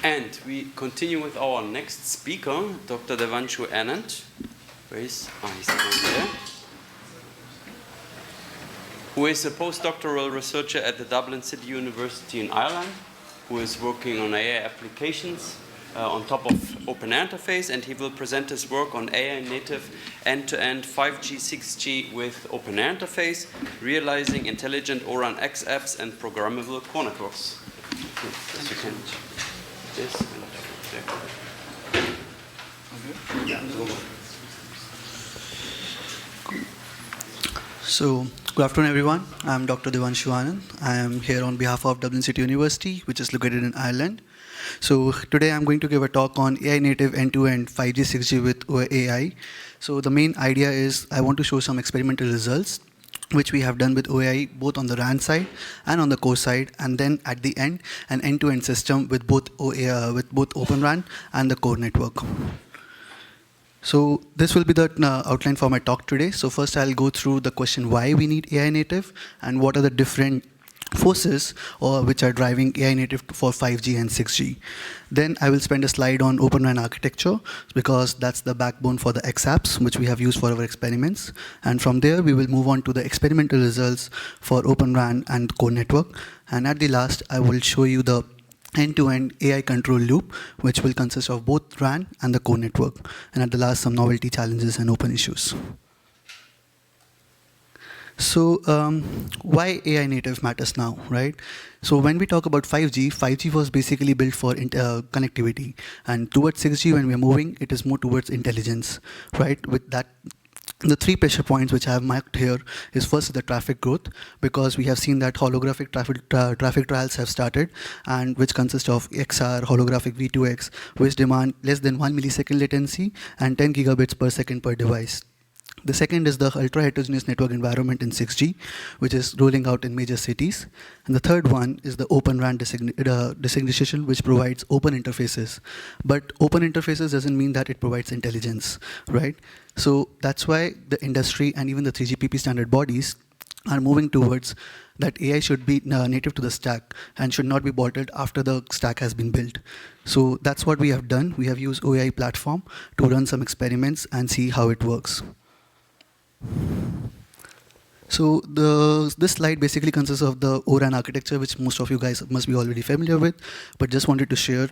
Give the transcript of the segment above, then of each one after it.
And we continue with our next speaker, Dr. Devanshu Anand. Where is he's down there. Who is a postdoctoral researcher at the Dublin City University in Ireland, who is working on AI applications on top of OpenAirInterface, and he will present his work on AI native end-to-end 5G, 6G with OpenAirInterface, realizing intelligent O-RAN X apps and programmable core networks. Yes, you can. This and there. Yeah. So, good afternoon, everyone. I'm Dr. Devanshu Anand. I am here on behalf of Dublin City University, which is located in Ireland. So, today I'm going to give a talk on AI native end-to-end 5G, 6G with OAI. So, the main idea is I want to show some experimental results which we have done with OAI, both on the RAN side and on the core side, and then at the end, an end-to-end system with both Open RAN and the core network. So this will be the outline for my talk today. So first I'll go through the question why we need AI native and what are the different forces which are driving AI native for 5G and 6G. Then I will spend a slide on Open RAN architecture because that's the backbone for the XApps which we have used for our experiments. And from there we will move on to the experimental results for Open RAN and core network. And at the last I will show you the end-to-end AI control loop, which will consist of both RAN and the core network. And at the last, some novelty challenges and open issues. So why AI native matters now, right? So when we talk about 5G, 5G was basically built for connectivity. And towards 6G, when we're moving, it is more towards intelligence, right? With that, the three pressure points which I have marked here is first the traffic growth, because we have seen that holographic traffic trials have started, and which consist of XR, holographic V2X, which demand less than 1 millisecond latency and 10 gigabits per second per device. The second is the ultra-heterogeneous network environment in 6G, which is rolling out in major cities. And the third one is the Open RAN designation, which provides open interfaces. But open interfaces doesn't mean that it provides intelligence, right? So that's why the industry and even the 3GPP standard bodies are moving towards that AI should be native to the stack and should not be bolted after the stack has been built. So that's what we have done. We have used OAI platform to run some experiments and see how it works. So this slide basically consists of the O-RAN architecture, which most of you guys must be already familiar with, but just wanted to share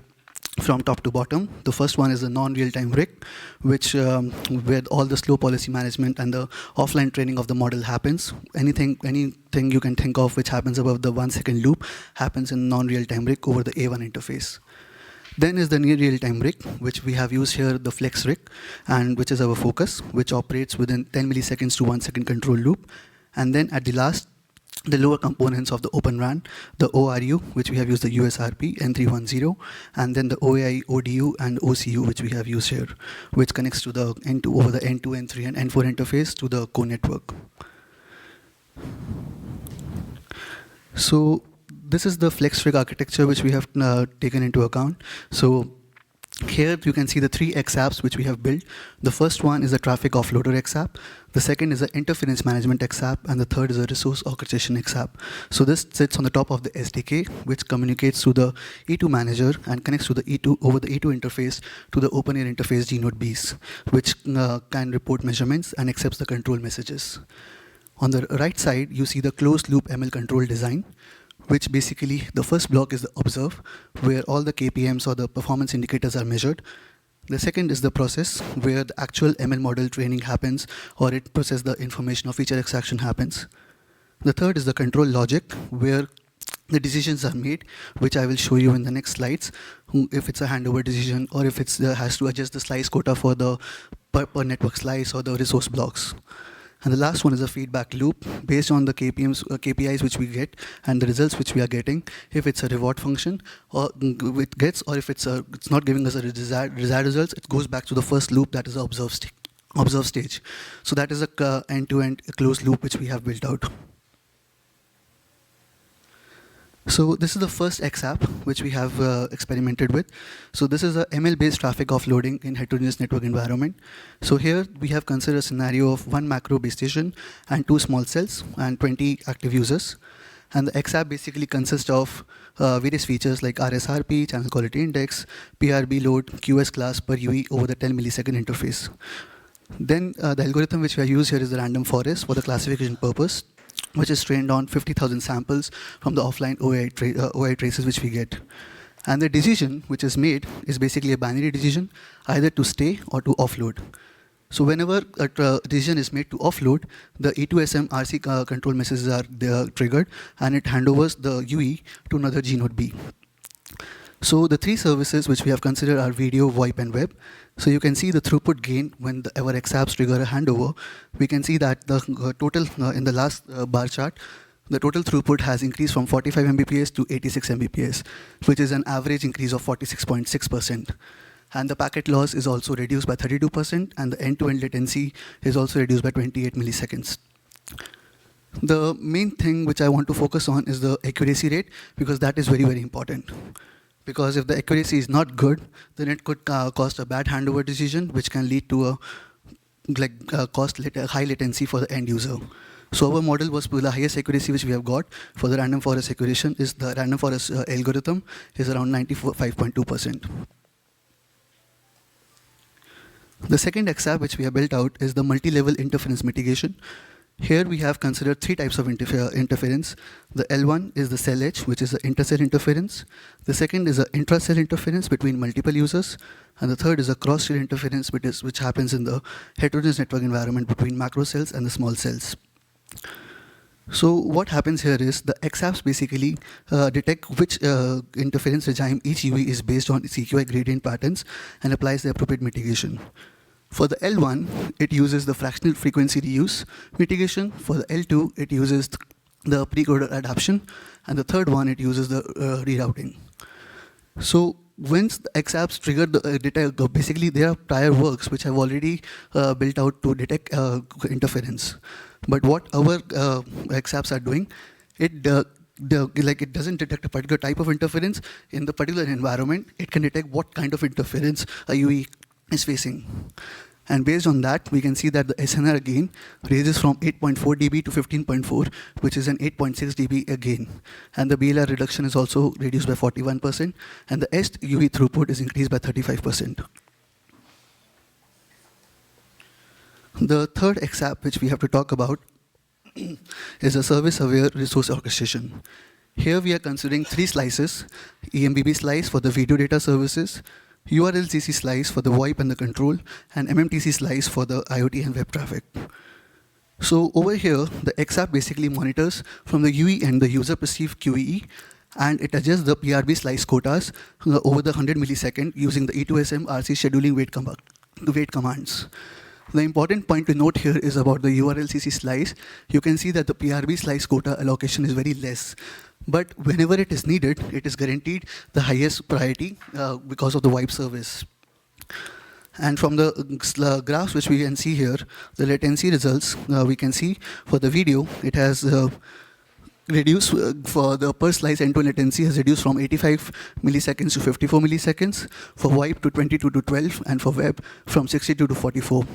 from top to bottom. The first one is the non-real-time RIC, which where all the slow policy management and the offline training of the model happens. Anything you can think of which happens above the 1 second loop happens in non-real-time RIC over the A1 interface. Then is the near real-time RIC, which we have used here, the Flex RIC, and which is our focus, which operates within 10 milliseconds to 1 second control loop. And then at the last, the lower components of the Open RAN, the ORU, which we have used the USRP N310, and then the OAI ODU and OCU, which we have used here, which connects to the N2 over the N2, N3, and N4 interface to the core network. So this is the Flex RIC architecture which we have taken into account. So here you can see the three XApps which we have built. The first one is the traffic offloader XApp. The second is the interference management XApp, and the third is a resource orchestration XApp. So this sits on the top of the SDK, which communicates to the E2 manager and connects to the E2 over the E2 interface to the OpenAirInterface G-Node Bs, which can report measurements and accepts the control messages. On the right side, you see the closed loop ML control design, which basically the first block is the observe, where all the KPMs or the performance indicators are measured. The second is the process, where the actual ML model training happens, or it processes the information of feature extraction happens. The third is the control logic, where the decisions are made, which I will show you in the next slides, if it's a handover decision or if it has to adjust the slice quota for the per network slice or the resource blocks. And the last one is a feedback loop based on the KPIs which we get and the results which we are getting. If it's a reward function or it gets, or if it's not giving us a desired results, it goes back to the first loop, that is the observe stage. So that is a end-to-end closed loop which we have built out. So this is the first XApp which we have experimented with. So this is a ML-based traffic offloading in heterogeneous network environment. So here we have considered a scenario of 1 macro base station and 2 small cells and 20 active users. And the XApp basically consists of various features like RSRP, channel quality index, PRB load, QS class per UE over the 10 millisecond interface. Then the algorithm which we use here is the random forest for the classification purpose, which is trained on 50,000 samples from the offline OAI traces which we get. And the decision which is made is basically a binary decision, either to stay or to offload. So whenever a decision is made to offload, the E2SM RC control messages are triggered, and it handovers the UE to another G node B. So the three services which we have considered are video, VoIP, and web. So you can see the throughput gain when our XApps trigger a handover. We can see that the total, in the last bar chart, the total throughput has increased from 45 Mbps to 86 Mbps, which is an average increase of 46.6%. And the packet loss is also reduced by 32%, and the end-to-end latency is also reduced by 28 milliseconds. The main thing which I want to focus on is the accuracy rate, because that is very, very important. Because if the accuracy is not good, then it could cost a bad handover decision, which can lead to a high latency for the end user. So our model was the highest accuracy which we have got for the random forest accuracy is the random forest algorithm is around 95.2%. The second XApp which we have built out is the multi-level interference mitigation. Here we have considered three types of interference. The L1 is the cell edge, which is the inter-cell interference. The second is the intra-cell interference between multiple users. And the third is a cross-cell interference, which happens in the heterogeneous network environment between macro cells and the small cells. So what happens here is the XApps basically detect which interference regime each UE is based on CQI gradient patterns and applies the appropriate mitigation. For the L1, it uses the fractional frequency reuse mitigation. For the L2, it uses the pre-coder adaptation. And the third one, it uses the rerouting. So once the XApps trigger the basically there are prior works which have already built out to detect interference. But what our XApps are doing, it doesn't detect a particular type of interference in the particular environment. It can detect what kind of interference a UE is facing. And based on that, we can see that the SNR gain raises from 8.4 dB to 15.4, which is an 8.6 dB gain. And the BLR reduction is also reduced by 41%, and the EST UE throughput is increased by 35%. The third XApp which we have to talk about is a service-aware resource orchestration. Here we are considering three slices: EMBB slice for the video data services, URLCC slice for the VoIP and the control, and MMTC slice for the IoT and web traffic. So over here, the XApp basically monitors from the UE and the user perceived QEE, and it adjusts the PRB slice quotas over the 100 millisecond using the E2SM RC scheduling wait commands. The important point to note here is about the URLCC slice. You can see that the PRB slice quota allocation is very less. But whenever it is needed, it is guaranteed the highest priority because of the VoIP service. And from the graphs which we can see here, the latency results, we can see for the video, it has reduced for the per slice end-to-end latency has reduced from 85 milliseconds to 54 milliseconds, for VoIP to 22 to 12, and for web from 62 to 44.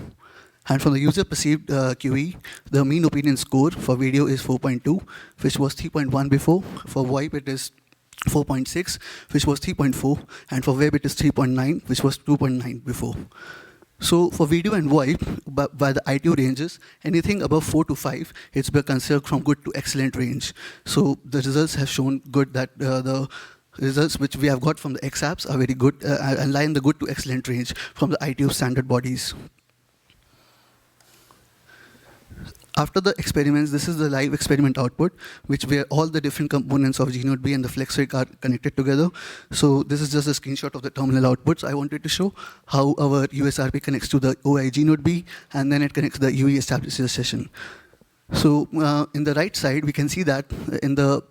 And from the user perceived QE, the mean opinion score for video is 4.2, which was 3.1 before. For VoIP, it is 4.6, which was 3.4, and for web, it is 3.9, which was 2.9 before. So for video and VoIP, by the ITU ranges, anything above 4 to 5, it's been considered from good to excellent range. So the results have shown good that the results which we have got from the XApps are very good and lie in the good to excellent range from the ITU standard bodies. After the experiments, this is the live experiment output, where all the different components of G Node B and the FlexRig are connected together. So this is just a screenshot of the terminal outputs. I wanted to show how our USRP connects to the OAI G Node B, and then it connects to the UE establishes session. So in the right side, we can see that in the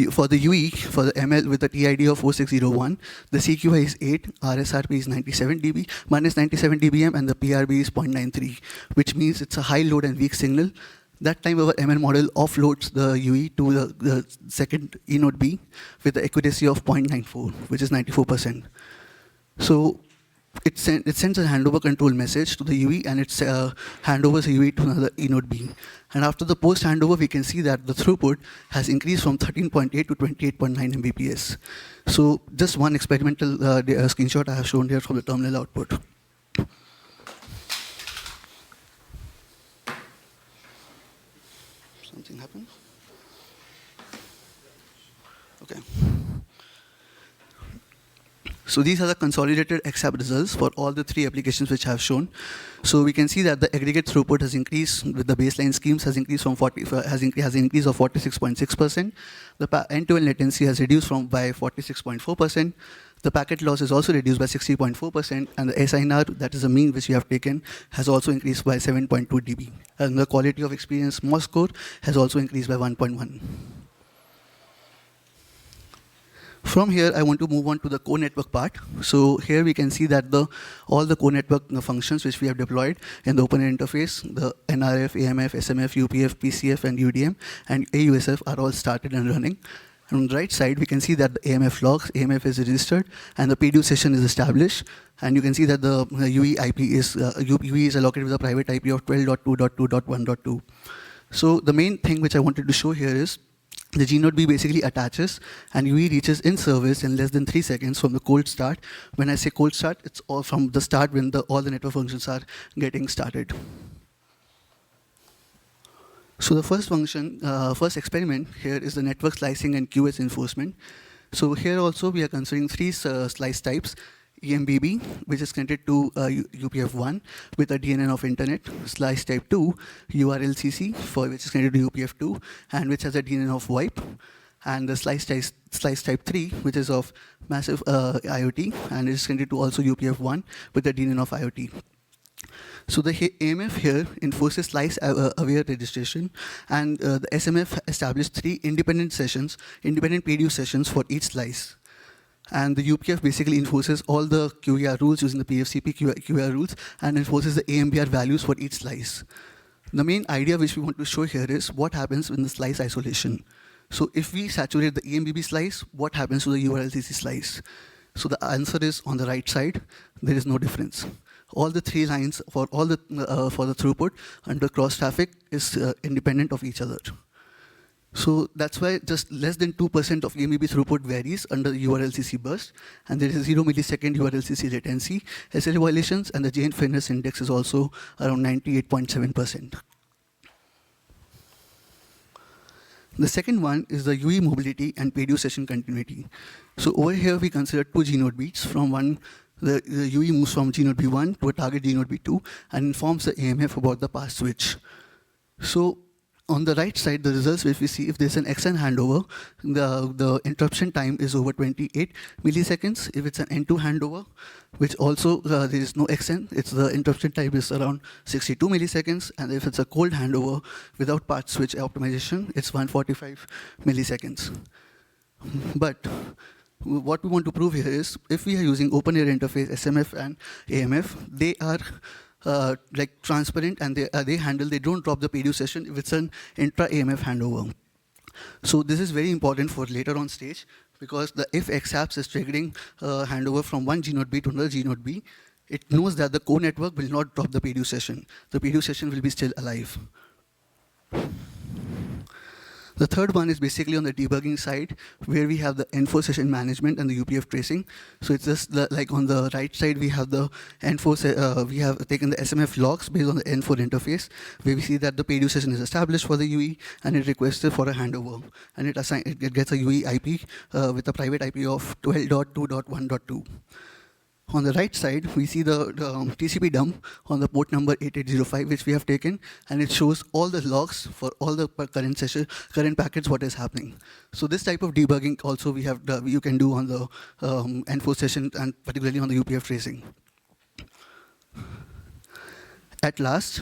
for the UE, for the ML with the TID of 4601, the CQI is 8, RSRP is 97 dB, minus 97 dBm, and the PRB is 0.93, which means it's a high load and weak signal. That time our ML model offloads the UE to the second E node B with the accuracy of 0.94, which is 94%. So it sends a handover control message to the UE, and it handovers a UE to another eNode B. And after the post handover, we can see that the throughput has increased from 13.8 to 28.9 Mbps. So just one experimental screenshot I have shown here from the terminal output. Something happened? Okay. So these are the consolidated XApp results for all the three applications which I have shown. So we can see that the aggregate throughput has increased with the baseline schemes, has increased from has an increase of 46.6%. The end-to-end latency has reduced by 46.4%. The packet loss is also reduced by 60.4%, and the SINR, that is the mean which we have taken, has also increased by 7.2 dB. And the quality of experience MOS score has also increased by 1.1. From here, I want to move on to the core network part. So here we can see that all the core network functions which we have deployed in the OpenAirInterface, the NRF, AMF, SMF, UPF, PCF, and UDM, and AUSF are all started and running. And on the right side, we can see that the AMF logs, AMF is registered, and the PDU session is established. And you can see that the UE IP is UE is allocated with a private IP of 12.2.2.1.2. So the main thing which I wanted to show here is the gNode B basically attaches, and UE reaches in service in less than 3 seconds from the cold start. When I say cold start, it's all from the start when all the network functions are getting started. So the first function, first experiment here is the network slicing and QoS enforcement. So here also we are considering three slice types. EMBB, which is connected to UPF1 with a DNN of internet, slice type 2, URLCC, which is connected to UPF2, and which has a DNN of wipe, and the slice type 3, which is of massive IoT, and is connected to also UPF1 with a DNN of IoT. So the AMF here enforces slice-aware registration, and the SMF established 3 independent PDU sessions for each slice. And the UPF basically enforces all the QER rules using the PFCP QER rules and enforces the AMBR values for each slice. The main idea which we want to show here is what happens in the slice isolation. So if we saturate the EMBB slice, what happens to the URLCC slice? So the answer is on the right side, there is no difference. All the 3 lines for the throughput under cross traffic is independent of each other. So that's why just less than 2% of EMBB throughput varies under the URLCC burst, and there is 0 millisecond URLCC latency, SLA violations, and the Jane fairness index is also around 98.7%. The second one is the UE mobility and PDU session continuity. So over here we consider 2 gNode beats. From one, the UE moves from gNode B1 to a target gNode B2 and informs the AMF about the pass switch. So on the right side, the results which we see, if there's an XN handover, the interruption time is over 28 milliseconds. If it's an N2 handover, which also there is no XN, the interruption time is around 62 milliseconds. And if it's a cold handover without path switch optimization, it's 145 milliseconds. But what we want to prove here is, if we are using OpenAirInterface, SMF, and AMF, they are like transparent, and they don't drop the PDU session if it's an intra-AMF handover. So this is very important for later on stage, because if XApps is triggering handover from one gNode B to another gNode B, it knows that the core network will not drop the PDU session. The PDU session will be still alive. The third one is basically on the debugging side, where we have the N4 session management and the UPF tracing. So it's just like on the right side, we have the N4, we have taken the SMF logs based on the N4 interface, where we see that the PDU session is established for the UE, and it requested for a handover. And it gets a UE IP with a private IP of 12.2.1.2. On the right side, we see the TCP dump on the port number 8805, which we have taken, and it shows all the logs for all the current packets, what is happening. So this type of debugging also you can do on the N4 session, and particularly on the UPF tracing. At last,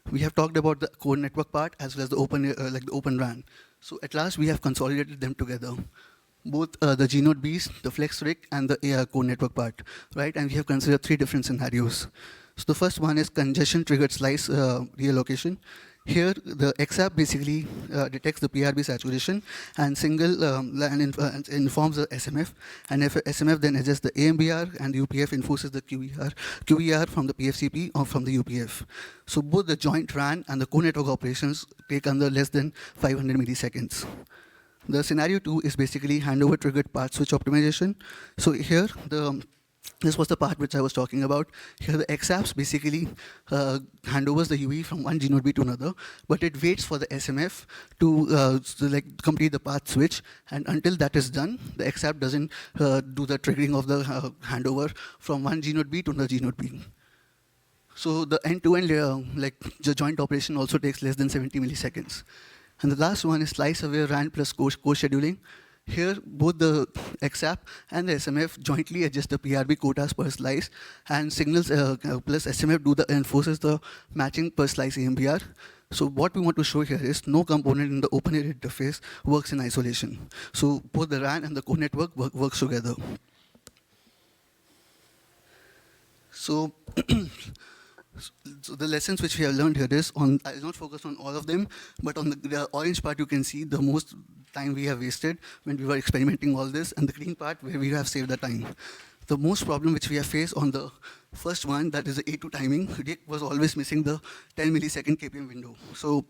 we have talked about the core network part as well as the Open RAN. So at last, we have consolidated them together. Both the gNode Bs, the FlexRIC, and the AI core network part, right? And we have considered 3 different scenarios. So the first one is congestion-triggered slice reallocation. Here, the XApp basically detects the PRB saturation and and informs the SMF. And if SMF then adjusts the AMBR and the UPF enforces the QER from the PFCP or from the UPF. So both the joint RAN and the core network operations take under less than 500 milliseconds. The scenario 2 is basically handover triggered path switch optimization. So here, this was the part which I was talking about. Here, the XApps basically handovers the UE from one G node B to another, but it waits for the SMF to complete the path switch. And until that is done, the XApp doesn't do the triggering of the handover from one G node B to another G node B. So the end-to-end the joint operation also takes less than 70 milliseconds. And the last one is slice-aware RAN plus co-scheduling. Here, both the XApp and the SMF jointly adjust the PRB quotas per slice, and signals plus SMF enforces the matching per slice AMBR. So what we want to show here is no component in the OpenAir interface works in isolation. So both the RAN and the core network works together. So So the lessons which we have learned here is I'll not focus on all of them, but on the orange part you can see the most time we have wasted when we were experimenting all this, and the green part where we have saved the time. The most problem which we have faced on the first one, that is the A2 timing, Rick was always missing the 10 millisecond KPM window. So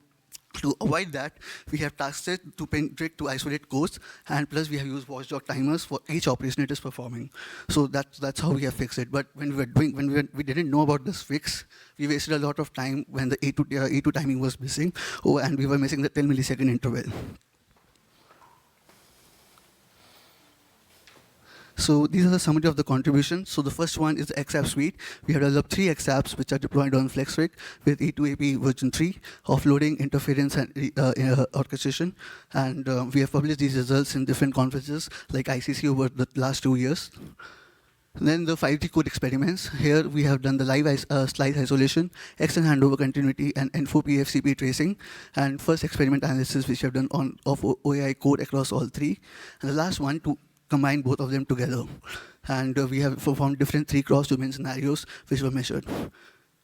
to avoid that, we have tasked it to penetrate to isolate codes, and plus we have used watchdog timers for each operation it is performing. So that's how we have fixed it. But when we didn't know about this fix, we wasted a lot of time when the A2 timing was missing, and we were missing the 10 millisecond interval. So these are the summary of the contributions. So the first one is the XApp suite. We have developed 3 XApps which are deployed on FlexRig with E2AP version 3, offloading, interference, and orchestration. And we have published these results in different conferences like ICC over the last 2 years. Then the 5G code experiments. Here we have done the live slice isolation, XN handover continuity, and N4 PFCP tracing. And first experiment analysis which we have done of OAI code across all 3. And the last one to combine both of them together. And we have performed different 3 cross-domain scenarios which were measured.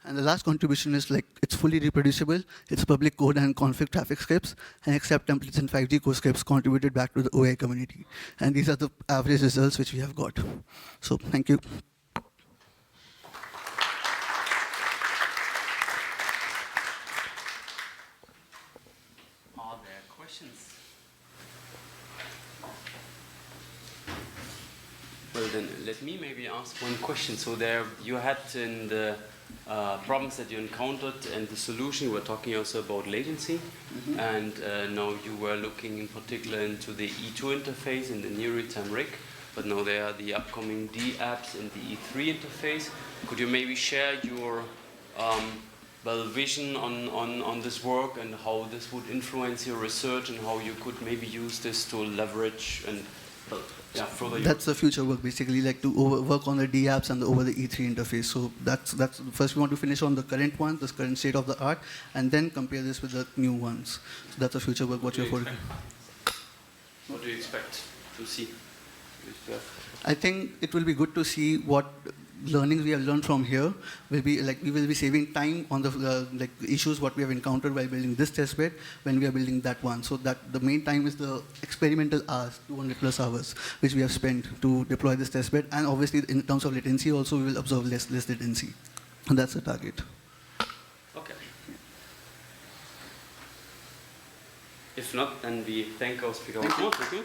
And the last contribution is it's fully reproducible, it's public code and config traffic scripts, and accept templates and 5G code scripts contributed back to the OAI community. And these are the average results which we have got. So thank you. Are there questions? Well, then let me maybe ask one question. So there you had in the problems that you encountered and the solution, you were talking also about latency. Mm-hmm. And now you were looking in particular into the E2 interface in the near real-time rig, but now there are the upcoming D apps in the E3 interface. Could you maybe share your vision on this work and how this would influence your research and how you could maybe use this to leverage and further? That's the future work, basically, to work on the D apps and over the E3 interface. So that's first we want to finish on the current one, the current state of the art, and then compare this with the new ones. So that's the future work. What do you expect to see? I think it will be good to see what learnings we have learned from here. We will be saving time on the issues what we have encountered while building this testbed when we are building that one. So that the main time is the experimental hours, 200 plus hours, which we have spent to deploy this testbed. And obviously, in terms of latency, also we will observe less latency. And that's the target. Okay. If not, then we thank our speaker. Thank you.